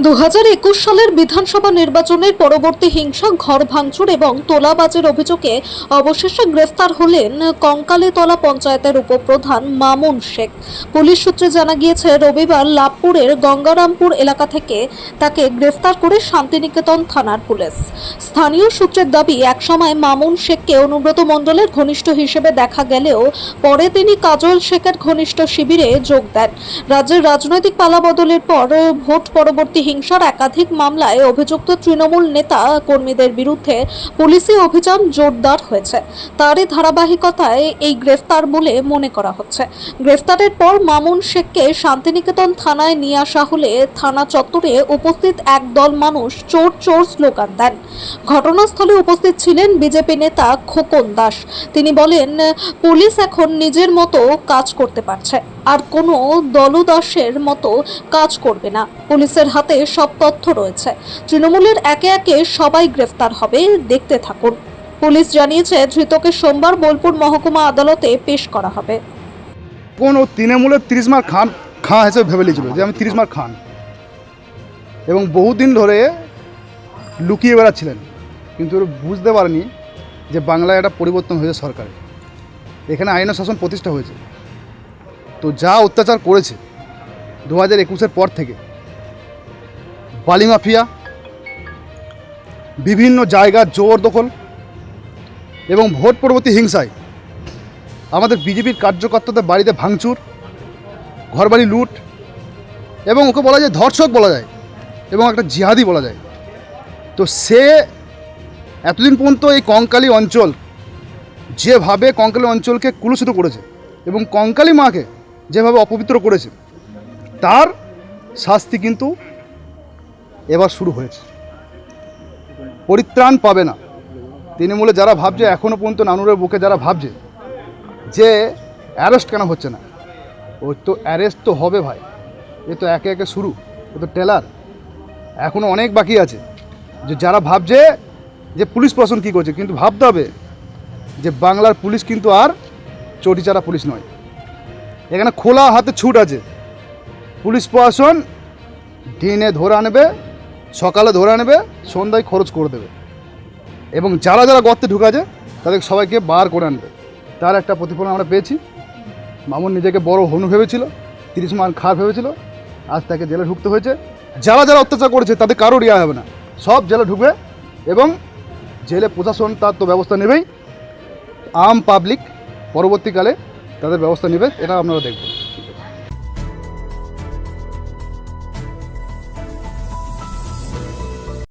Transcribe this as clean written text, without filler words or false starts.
2021 সালের বিধানসভা নির্বাচনের পরবর্তী হিংসা, ঘর ভাঙচুর এবং তোলাবাজির অভিযোগে অবশেষে গ্রেফতার হলেন কঙ্কালীতলা পঞ্চায়েতের উপপ্রধান মামুন শেখ। পুলিশ সূত্রে জানা গিয়েছে, রবিবার লাভপুরের গঙ্গারামপুর এলাকা থেকে তাকে গ্রেফতার করে শান্তিনিকেতন থানার পুলিশ। স্থানীয় সূত্রের দাবি, একসময় মামুন শেখকে অনুব্রত মণ্ডলের ঘনিষ্ঠ হিসেবে দেখা গেলেও পরে তিনি কাজল শেখের ঘনিষ্ঠ শিবিরে যোগ দেন। রাজ্যের রাজনৈতিক পালাবদলের পর ভোট পরবর্তী হিংসার একাধিক মামলায় অভিযুক্ত তৃণমূল নেতা কর্মীদের বিরুদ্ধে পুলিশি অভিযান জোরদার হয়েছে। তারই ধারাবাহিকতায় এই গ্রেফতার বলে মনে করা হচ্ছে। গ্রেফতারের পর মামুন শেখকে শান্তিনিকেতন থানায় নিয়ে আসা হলে থানা চত্বরে উপস্থিত একদল মানুষ চোর চোর স্লোগান দেন। ঘটনাস্থলে উপস্থিত ছিলেন বিজেপি নেতা খোকন দাস। তিনি বলেন, পুলিশ এখন নিজের মতো কাজ করতে পারছে, আর কোনো দলদাসের মতো কাজ করবে না। পুলিশের হাতে সব তথ্য রয়েছে। তৃণমূলের একে একে সবাই গ্রেফতার হবে, দেখতে থাকুন। পুলিশ জানিয়েছে, ধৃতকে সোমবার বোলপুর মহকুমা আদালতে পেশ করা হবে। কোন ও তৃণমূলের 30 মার খাঁ হিসেবে ভেবে নিয়েছিল যে আমি 30 মার খান, এবং বহুদিন ধরে লুকিয়ে বেড়াচ্ছিলেন, কিন্তু বুঝতে পারেনি যে বাংলায় একটা পরিবর্তন হয়েছে সরকারে, এখানে আইন শাসন প্রতিষ্ঠা হয়েছে। তো যা অত্যাচার করেছে 2021-এর পর থেকে, বালি মাফিয়া, বিভিন্ন জায়গার জবরদখল এবং ভোট পরবর্তী হিংসায় আমাদের বিজেপির কার্যকর্তাদের বাড়িতে ভাঙচুর, ঘরবাড়ি লুট, এবং ওকে বলা যায় ধর্ষক বলা যায় এবং একটা জিহাদি বলা যায়। তো সে এতদিন পর্যন্ত এই কঙ্কালী অঞ্চল যেভাবে কঙ্কালী অঞ্চলকে কুলুষিত করেছে এবং কঙ্কালী মাকে যেভাবে অপবিত্র করেছে, তার শাস্তি কিন্তু এবার শুরু হয়েছে। পরিত্রাণ পাবে না। তৃণমূলে যারা ভাবছে, এখনও পর্যন্ত নানুরের বুকে যারা ভাবছে যে অ্যারেস্ট কেন হচ্ছে না, ওই তো অ্যারেস্ট তো হবে ভাই। এ তো একে একে শুরু, এ তো টেলার, এখনও অনেক বাকি আছে। যে যারা ভাবছে যে পুলিশ প্রশাসন কী করছে, কিন্তু ভাবতে হবে যে বাংলার পুলিশ কিন্তু আর চটিচারা পুলিশ নয়। এখানে খোলা হাতে ছুট আছে। পুলিশ প্রশাসন দিনে ধরে আনবে, সকালে ধরে আনবে, সন্ধ্যায় খরচ করে দেবে, এবং যারা যারা গর্তে ঢুকাছে তাদের সবাইকে বার করে আনবে। তার একটা প্রতিফলন আমরা পেয়েছি। মামুন নিজেকে বড় হনু ভেবেছিল, 30 মান খার ভেবেছিল, আজ তাকে জেলে ঢুকতে হয়েছে। যারা যারা অত্যাচার করেছে তাদের কারো রিয়া হবে না, সব জেলে ঢুকবে, এবং জেলে প্রশাসন তার তো ব্যবস্থা নেবেই, আম পাবলিক পরবর্তীকালে তাদের ব্যবস্থা নেবে, এটা আপনারা দেখবেন।